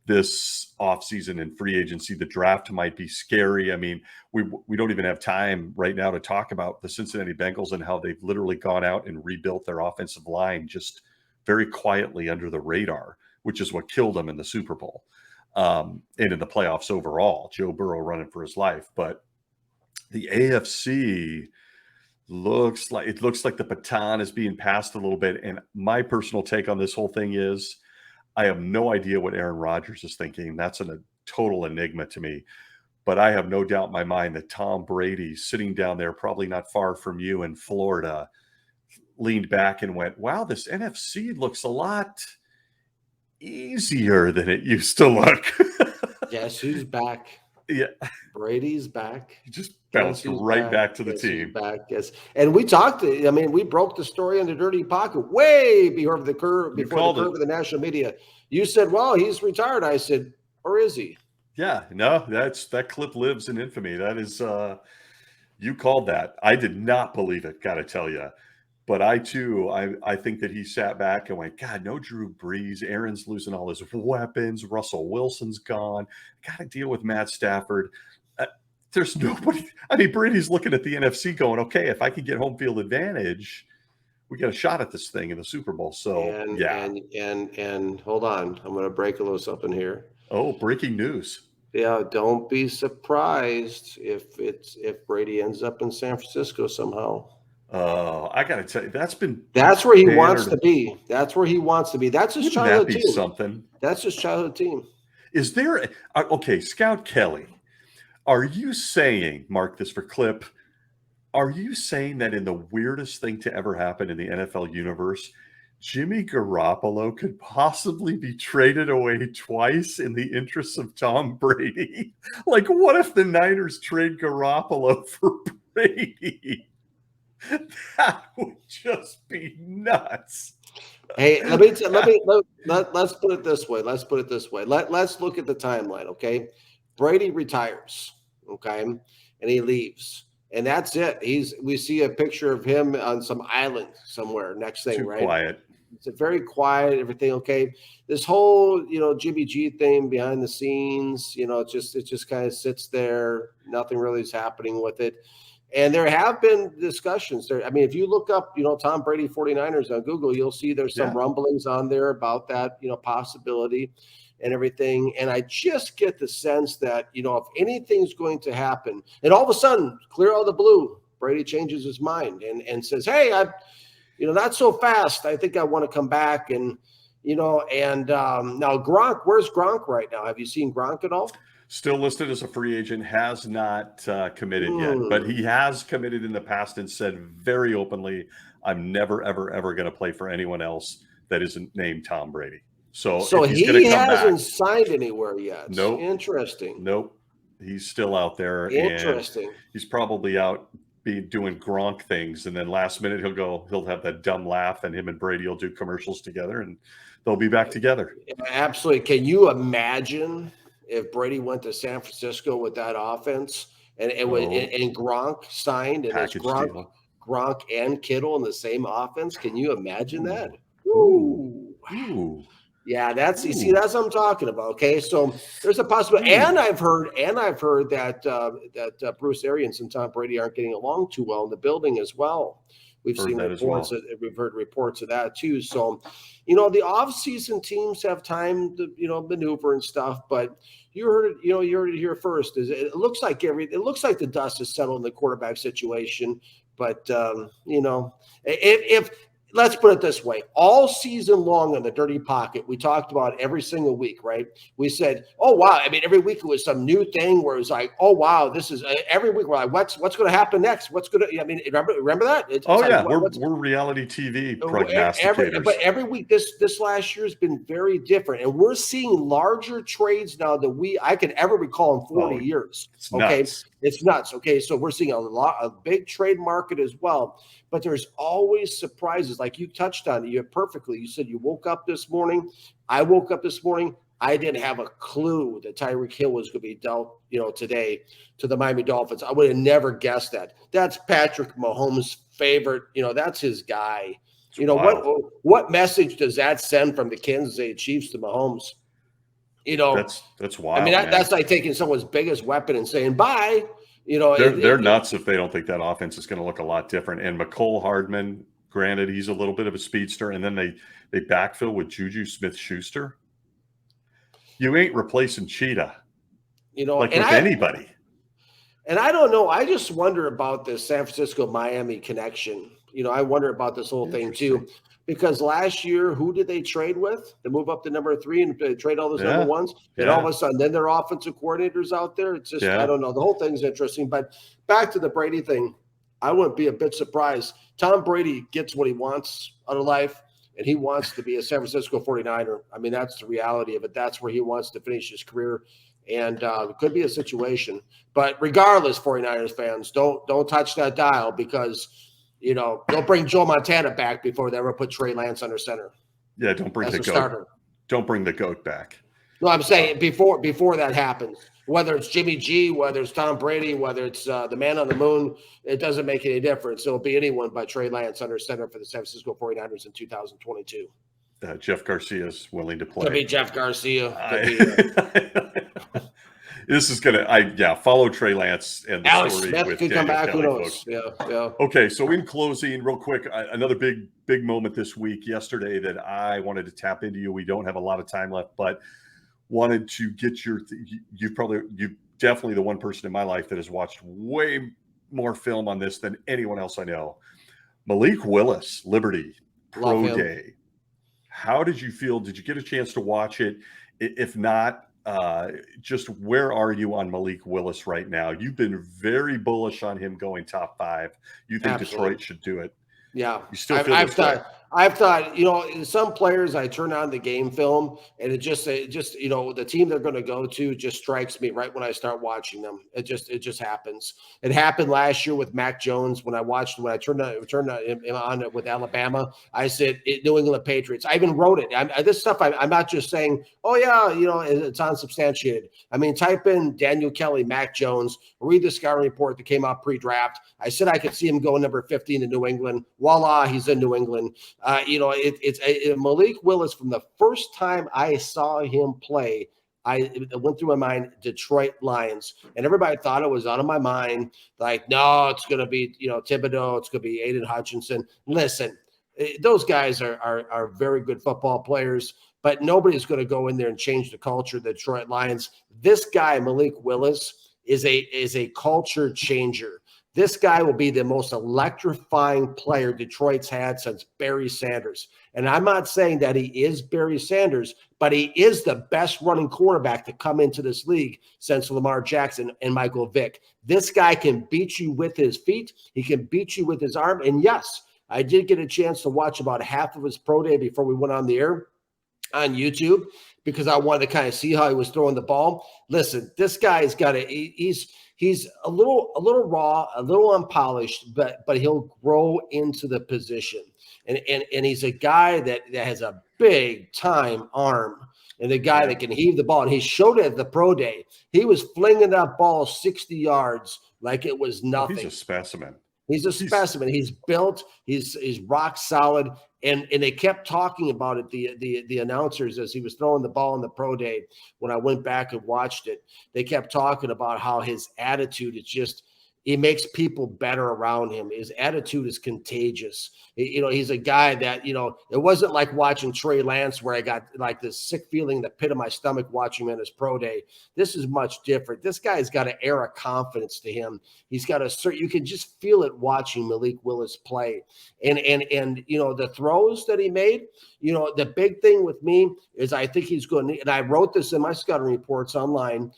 this offseason in free agency. The draft might be scary. I mean, we don't even have time right now to talk about the Cincinnati Bengals and how they've literally gone out and rebuilt their offensive line just very quietly under the radar, which is what killed them in the Super Bowl. And in the playoffs overall, Joe Burrow running for his life. But the AFC looks like the baton is being passed a little bit. And my personal take on this whole thing is I have no idea what Aaron Rodgers is thinking. That's a total enigma to me. But I have no doubt in my mind that Tom Brady, sitting down there, probably not far from you in Florida, leaned back and went, wow, this NFC looks a lot easier than it used to look. Guess who's back? Yeah, Brady's back. He just bounced right back to the team. Back, yes. And we talked. We broke the story in the Dirty Pocket way before the curve of the national media. You said, "Well, he's retired." I said, "Or is he?" Yeah, no, that clip lives in infamy. That is, you called that. I did not believe it. Got to tell you. But I think that he sat back and went, God, no Drew Brees. Aaron's losing all his weapons. Russell Wilson's gone. Got to deal with Matt Stafford. There's nobody. I mean, Brady's looking at the NFC going, okay, if I can get home field advantage, we got a shot at this thing in the Super Bowl. So, And hold on. I'm going to break a little something here. Oh, breaking news. Yeah, don't be surprised if Brady ends up in San Francisco somehow. Oh, I got to tell you, That's where he bannered. wants to be. That's where he wants to be. That's his Wouldn't childhood that be team. something? That's his childhood team. Is there okay, Scout Kelly? Are you saying, mark this for clip? Are you saying that in the weirdest thing to ever happen in the NFL universe, Jimmy Garoppolo could possibly be traded away twice in the interests of Tom Brady? Like, what if the Niners trade Garoppolo for Brady? That would just be nuts. Hey, let's put it this way. Let's look at the timeline. Okay, Brady retires. Okay, and he leaves. And that's it. We see a picture of him on some island somewhere. Next thing, Too right? quiet. It's a very quiet, everything okay. This whole, Jimmy G thing behind the scenes, it just kind of sits there. Nothing really is happening with it. And there have been discussions there. I mean, if you look up, Tom Brady 49ers on Google, you'll see there's some rumblings on there about that, possibility and everything. And I just get the sense that, if anything's going to happen, and all of a sudden, clear out of the blue, Brady changes his mind and says, hey, not so fast. I think I want to come back. And, now Gronk, where's Gronk right now? Have you seen Gronk at all? Still listed as a free agent, has not committed yet, but he has committed in the past and said very openly, I'm never, ever, ever going to play for anyone else that isn't named Tom Brady. So if he's going to come hasn't back, signed anywhere yet. Nope. Interesting. Nope. He's still out there. Interesting. And he's probably out doing Gronk things. And then last minute he'll have that dumb laugh and him and Brady will do commercials together and they'll be back together. Absolutely. Can you imagine if Brady went to San Francisco with that offense and Gronk signed and it's Gronk and Kittle in the same offense? Can you imagine that? Ooh. Yeah, that's what I'm talking about. Okay, so there's a possibility, and I've heard that Bruce Arians and Tom Brady aren't getting along too well in the building as well. We've seen reports. We've heard reports of that too. So, the offseason teams have time to maneuver and stuff. But you heard it here first. It looks like the dust is settled in the quarterback situation. But if let's put it this way, all season long on the Dirty Pocket, we talked about every single week, right? We said, oh, wow. I mean, every week it was some new thing where it was like, oh, wow, this is every week we're like, what's going to happen next? Remember that? We're reality TV prognosticators. But every week this last year has been very different. And we're seeing larger trades now than I could ever recall in 40 years. It's nuts. Okay. So we're seeing a big trade market as well. But there's always surprises. Like you touched on it perfectly. You said you woke up this morning. I woke up this morning. I didn't have a clue that Tyreek Hill was going to be dealt, today to the Miami Dolphins. I would have never guessed that. That's Patrick Mahomes' favorite. That's his guy. What message does that send from the Kansas City Chiefs to Mahomes? That's wild. I mean, that's like taking someone's biggest weapon and saying bye. They're nuts if they don't think that offense is going to look a lot different. And McCole Hardman, granted, he's a little bit of a speedster, and then they backfill with Juju Smith-Schuster. You ain't replacing Cheetah, with anybody. And I don't know. I just wonder about this San Francisco-Miami connection. I wonder about this whole thing too. Because last year, who did they trade with to move up to number 3 and trade all those number ones? And all of a sudden, then their offensive coordinators out there. It's just, I don't know. The whole thing's interesting. But back to the Brady thing, I wouldn't be a bit surprised. Tom Brady gets what he wants out of life, and he wants to be a San Francisco 49er. I mean, that's the reality of it. That's where he wants to finish his career. And it could be a situation. But regardless, 49ers fans, don't touch that dial because – they'll bring Joe Montana back before they ever put Trey Lance under center. Yeah, don't bring the goat. Starter. Don't bring the goat back. No, I'm saying before that happens, whether it's Jimmy G, whether it's Tom Brady, whether it's the man on the moon, it doesn't make any difference. It'll be anyone but Trey Lance under center for the San Francisco 49ers in 2022. Jeff Garcia is willing to play. Could be Jeff Garcia. This is follow Trey Lance and the Alex story Smith with could Daniel come back. Kelly, Who knows? folks. Yeah. Okay, so in closing, real quick, another big moment this week, yesterday, that I wanted to tap into you. We don't have a lot of time left, but wanted to get you're definitely the one person in my life that has watched way more film on this than anyone else I know. Malik Willis, Liberty Love Pro him. Day. How did you feel? Did you get a chance to watch it? If not, just where are you on Malik Willis right now? You've been very bullish on him going top 5. You think Absolutely. Detroit should do it. Yeah, You still feel this way? I've thought, some players I turn on the game film and it just, the team they're going to go to just strikes me right when I start watching them. It just happens. It happened last year with Mac Jones when I turned on with Alabama. I said New England Patriots. I even wrote it. This stuff I'm not just saying, oh yeah, it's unsubstantiated. I mean, type in Daniel Kelly, Mac Jones, read the scouting report that came out pre-draft. I said I could see him going number 15 to New England. Voila, he's in New England. It's Malik Willis. From the first time I saw him play, it went through my mind, Detroit Lions, and everybody thought it was out of my mind. Like, no, it's going to be, Thibodeau. It's going to be Aiden Hutchinson. Listen, those guys are very good football players, but nobody's going to go in there and change the culture of the Detroit Lions. This guy, Malik Willis, is a culture changer. This guy will be the most electrifying player Detroit's had since Barry Sanders. And I'm not saying that he is Barry Sanders, but he is the best running quarterback to come into this league since Lamar Jackson and Michael Vick. This guy can beat you with his feet. He can beat you with his arm. And yes, I did get a chance to watch about half of his pro day before we went on the air on YouTube because I wanted to kind of see how he was throwing the ball. Listen, this guy's got he's a little raw, a little unpolished, but he'll grow into the position. And he's a guy that has a big time arm and a guy that can heave the ball. And he showed it at the pro day. He was flinging that ball 60 yards like it was nothing. He's a specimen. He's a specimen. He's built. He's rock solid. And they kept talking about it, the announcers, as he was throwing the ball in the pro day. When I went back and watched it, they kept talking about how his attitude is just, it makes people better around him. His attitude is contagious. He's a guy that, it wasn't like watching Trey Lance where I got like this sick feeling in the pit of my stomach watching him in his pro day. This is much different. This guy's got an air of confidence to him. He's got you can just feel it watching Malik Willis play. And the throws that he made, the big thing with me is I think he's going to, and I wrote this in my scouting reports online,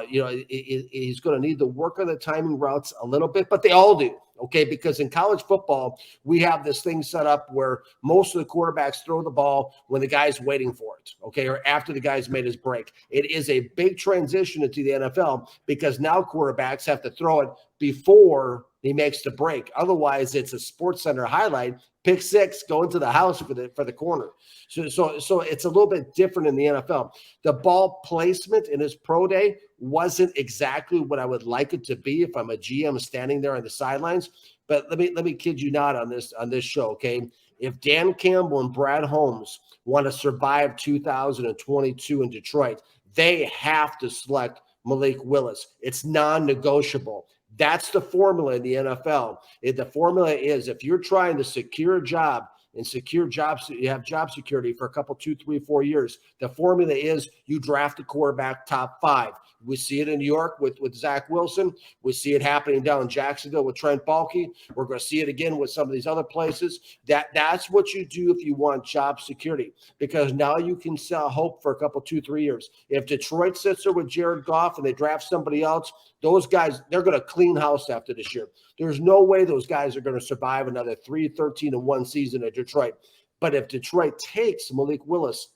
he's going to need to work on the timing routes a little bit, but they all do. Okay, because in college football, we have this thing set up where most of the quarterbacks throw the ball when the guy's waiting for it, okay, or after the guy's made his break. It is a big transition into the NFL because now quarterbacks have to throw it before he makes the break. Otherwise, it's a Sports Center highlight, pick six, go into the house for the corner. So it's a little bit different in the NFL. The ball placement in his pro day wasn't exactly what I would like it to be if I'm a GM standing there on the sidelines. But let me kid you not on this show, okay? If Dan Campbell and Brad Holmes want to survive 2022 in Detroit, they have to select Malik Willis. It's non-negotiable. That's the formula in the NFL. The formula is if you're trying to secure a job and secure jobs, you have job security for a couple, 2, 3, 4 years. The formula is you draft a quarterback top 5. We see it in New York with Zach Wilson. We see it happening down in Jacksonville with Trent Baalke. We're going to see it again with some of these other places. That's what you do if you want job security, because now you can sell hope for a couple, 2, 3 years. If Detroit sits there with Jared Goff and they draft somebody else, those guys, they're going to clean house after this year. There's no way those guys are going to survive another 3-13-1 season at Detroit. But if Detroit takes Malik Willis,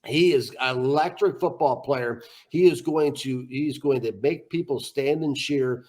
he is an electric football player. He's going to make people stand and cheer.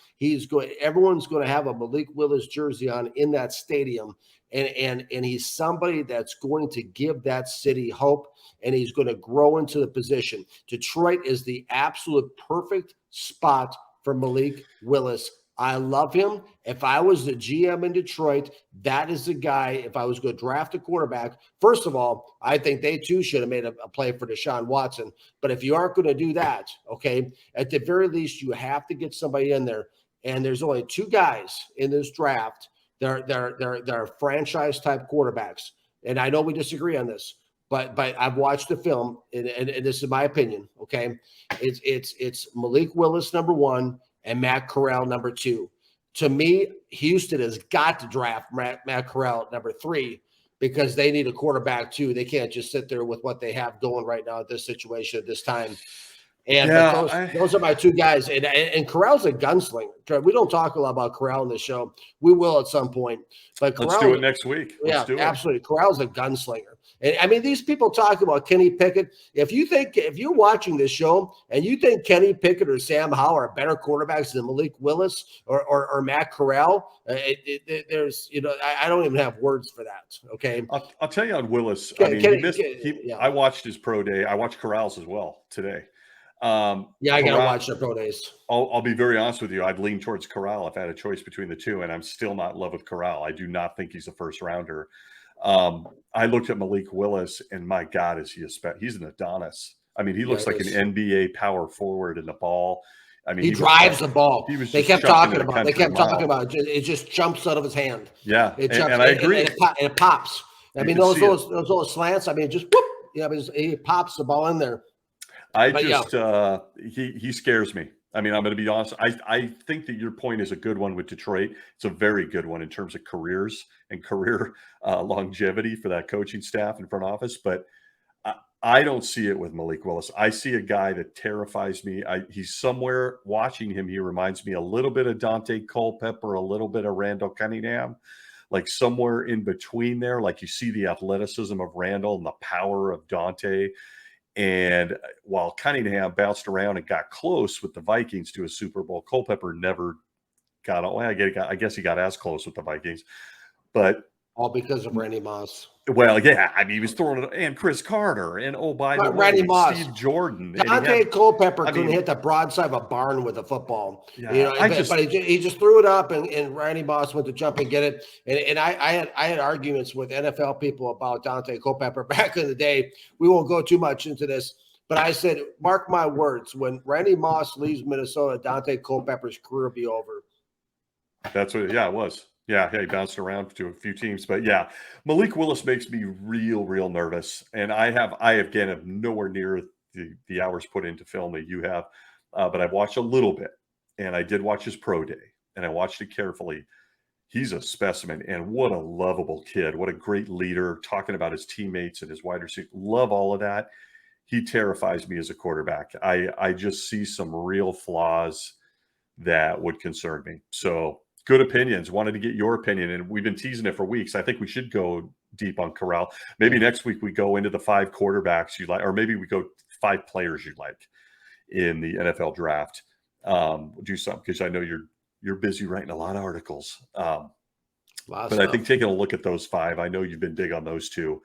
Everyone's going to have a Malik Willis jersey on in that stadium. And he's somebody that's going to give that city hope, and he's going to grow into the position. Detroit is the absolute perfect spot for Malik Willis. I love him. If I was the GM in Detroit, that is the guy. If I was going to draft a quarterback, first of all, I think they too should have made a play for Deshaun Watson. But if you aren't going to do that, okay, at the very least, you have to get somebody in there. And there's only 2 guys in this draft. They're franchise type quarterbacks. And I know we disagree on this, but I've watched the film, and this is my opinion. Okay, it's Malik Willis number 1. And Matt Corral, number 2. To me, Houston has got to draft Matt Corral at number 3 because they need a quarterback too. They can't just sit there with what they have going right now at this situation at this time. And but those are my 2 guys. And Corral's a gunslinger. We don't talk a lot about Corral in the show. We will at some point. But Corral, let's do it next week. Let's do it. Absolutely. Corral's a gunslinger. And I mean, these people talk about Kenny Pickett. If you're watching this show and you think Kenny Pickett or Sam Howell are better quarterbacks than Malik Willis or Matt Corral, there's, I don't even have words for that. Okay. I'll tell you on Willis. I mean, I watched his pro day. I watched Corral's as well today. I gotta watch the pro days. I'll be very honest with you. I'd lean towards Corral if I had a choice between the 2, and I'm still not in love with Corral. I do not think he's a first rounder. I looked at Malik Willis, and my God, is he's an Adonis. I mean, he looks like an NBA power forward in the ball. I mean, he drives the ball. They kept talking about it. It just jumps out of his hand. Yeah, and I agree. And it pops. I mean, those little slants. I mean, just whoop. Yeah, he pops the ball in there. He scares me. I mean, I'm going to be honest. I think that your point is a good one with Detroit. It's a very good one in terms of careers and career longevity for that coaching staff and front office. But I don't see it with Malik Willis. I see a guy that terrifies me. He's somewhere watching him. He reminds me a little bit of Dante Culpepper, a little bit of Randall Cunningham, like somewhere in between there. Like you see the athleticism of Randall and the power of Dante. And while Cunningham bounced around and got close with the Vikings to a Super Bowl, Culpepper never got – I guess he got as close with the Vikings. But all because of Randy Moss. Well, yeah. I mean, he was throwing it – and Chris Carter and, by the way, Randy Moss. Steve Jordan. Dante Culpepper couldn't hit the broadside of a barn with a football. Yeah, but he just threw it up, and Randy Moss went to jump and get it. And I had arguments with NFL people about Dante Culpepper back in the day. We won't go too much into this. But I said, mark my words, when Randy Moss leaves Minnesota, Dante Culpepper's career will be over. That's what – yeah, it was. Yeah, he bounced around to a few teams. But, yeah, Malik Willis makes me real nervous. And I again, have nowhere near the hours put into film that you have. But I've watched a little bit. And I did watch his pro day. And I watched it carefully. He's a specimen. And what a lovable kid. What a great leader. Talking about his teammates and his wide receiver. Love all of that. He terrifies me as a quarterback. I just see some real flaws that would concern me. So – good opinions. Wanted to get your opinion, and we've been teasing it for weeks. I think we should go deep on Corral. Maybe next week we go into the 5 quarterbacks you like, or maybe we go 5 players you like in the NFL draft. Do something because I know you're busy writing a lot of articles. But I think taking a look at those 5, I know you've been big on those 2.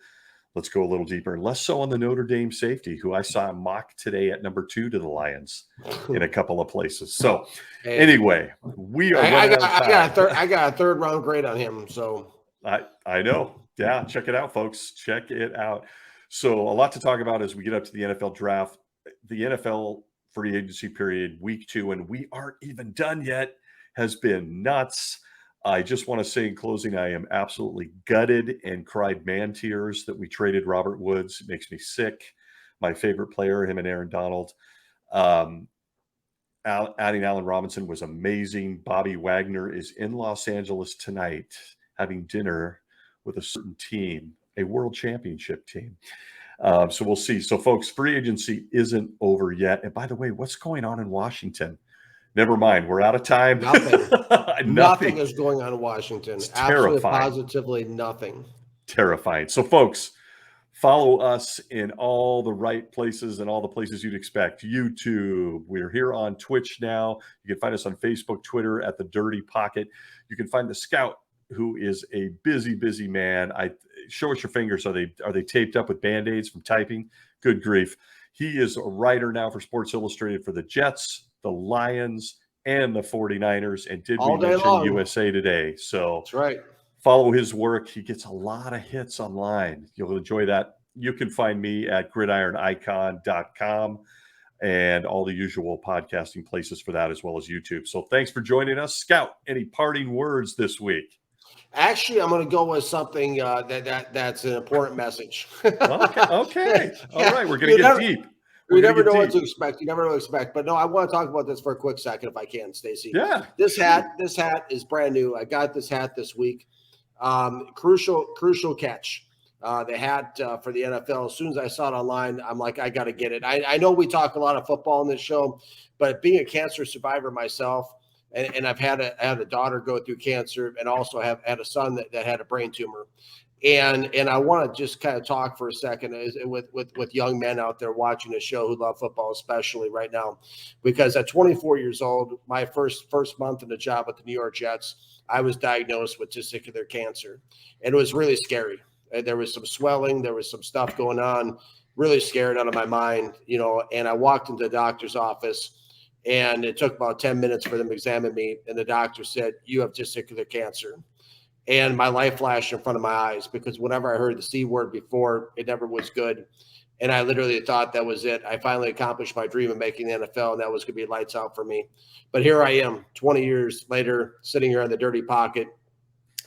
Let's go a little deeper, and less so on the Notre Dame safety, who I saw mocked today at number 2 to the Lions in a couple of places. So, anyway, we are. I got a 3rd round grade on him. So I know. Yeah, check it out, folks. Check it out. So, a lot to talk about as we get up to the NFL draft, the NFL free agency period, week 2, and we aren't even done yet. Has been nuts. I just want to say in closing, I am absolutely gutted and cried man tears that we traded Robert Woods. It makes me sick. My favorite player, him and Aaron Donald. Adding Allen Robinson was amazing. Bobby Wagner is in Los Angeles tonight having dinner with a certain team, a world championship team. So we'll see. So, folks, free agency isn't over yet. And by the way, what's going on in Washington? Never mind. We're out of time. Nothing is going on in Washington. It's absolutely, terrifying. Positively nothing. Terrifying. So, folks, follow us in all the right places and all the places you'd expect. YouTube. We're here on Twitch now. You can find us on Facebook, Twitter at The Dirty Pocket. You can find the Scout, who is a busy man. Show us your fingers. Are they taped up with Band-Aids from typing? Good grief. He is a writer now for Sports Illustrated for the Jets, the Lions, and the 49ers. And did we mention USA Today? So that's right. Follow his work. He gets a lot of hits online. You'll enjoy that. You can find me at gridironicon.com and all the usual podcasting places for that, as well as YouTube. So thanks for joining us. Scout, any parting words this week? Actually, I'm going to go with something that's an important message. Okay. All right. We're going to get deep. We gonna never get know what deep. to expect. You never know what to expect. But no, I want to talk about this for a quick second, if I can, Stacey. Yeah. This hat is brand new. I got this hat this week. Crucial catch. The hat for the NFL. As soon as I saw it online, I'm like, I got to get it. I know we talk a lot of football in this show, but being a cancer survivor myself, and I've had a daughter go through cancer, and also have had a son that had a brain tumor. And I want to just kind of talk for a second with young men out there watching the show who love football, especially right now, because at 24 years old, my first month in the job with the New York Jets, I was diagnosed with testicular cancer, and it was really scary. There was some swelling, there was some stuff going on, really scared out of my mind, and I walked into the doctor's office, and it took about 10 minutes for them to examine me, and the doctor said, "You have testicular cancer." And my life flashed in front of my eyes, because whenever I heard the C word before, it never was good. And I literally thought that was it. I finally accomplished my dream of making the NFL, and that was going to be lights out for me. But here I am 20 years later, sitting here in the dirty pocket.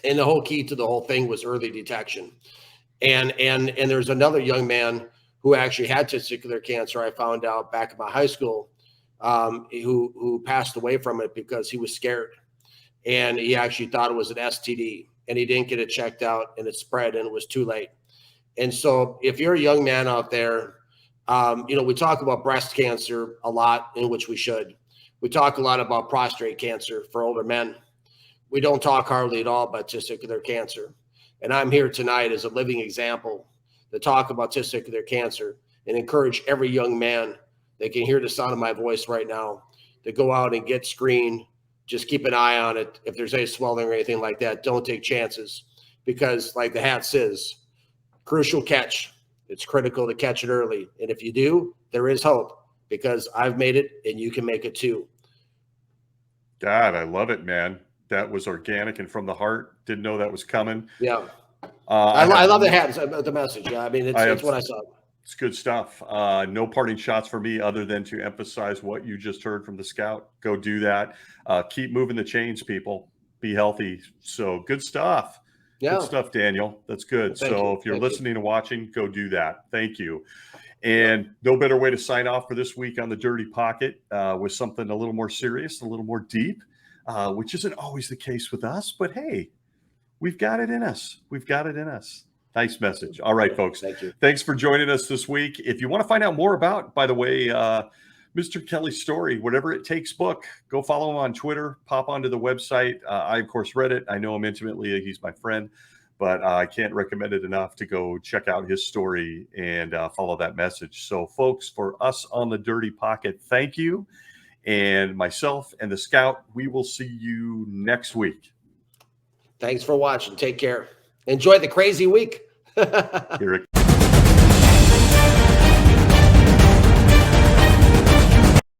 And the whole key to the whole thing was early detection. And there's another young man who actually had testicular cancer, I found out back in my high school, who passed away from it because he was scared. And he actually thought it was an STD, and he didn't get it checked out, and it spread, and it was too late. And so if you're a young man out there, we talk about breast cancer a lot, in which we should. We talk a lot about prostate cancer for older men. We don't talk hardly at all about testicular cancer. And I'm here tonight as a living example to talk about testicular cancer and encourage every young man that can hear the sound of my voice right now to go out and get screened. Just keep an eye on it. If there's any swelling or anything like that, don't take chances, because like the hat says, crucial catch. It's critical to catch it early. And if you do, there is hope, because I've made it and you can make it too. God, I love it, man. That was organic and from the heart. Didn't know that was coming. Yeah. I love the hat, the message. I mean, it's what I saw. It's good stuff. No parting shots for me other than to emphasize what you just heard from the scout. Go do that. Keep moving the chains, people. Be healthy. So good stuff. Yeah. Good stuff, Daniel. That's good. If you're listening and watching, go do that. Thank you. And no better way to sign off for this week on the Dirty Pocket with something a little more serious, a little more deep, which isn't always the case with us. But hey, we've got it in us. We've got it in us. Nice message. All right, folks. Thank you. Thanks for joining us this week. If you want to find out more about, by the way, Mr. Kelly's story, Whatever It Takes book, go follow him on Twitter, pop onto the website. I, of course, read it. I know him intimately. He's my friend, but I can't recommend it enough to go check out his story and follow that message. So, folks, for us on the Dirty Pocket, thank you. And myself and the Scout, we will see you next week. Thanks for watching. Take care. Enjoy the crazy week. Here it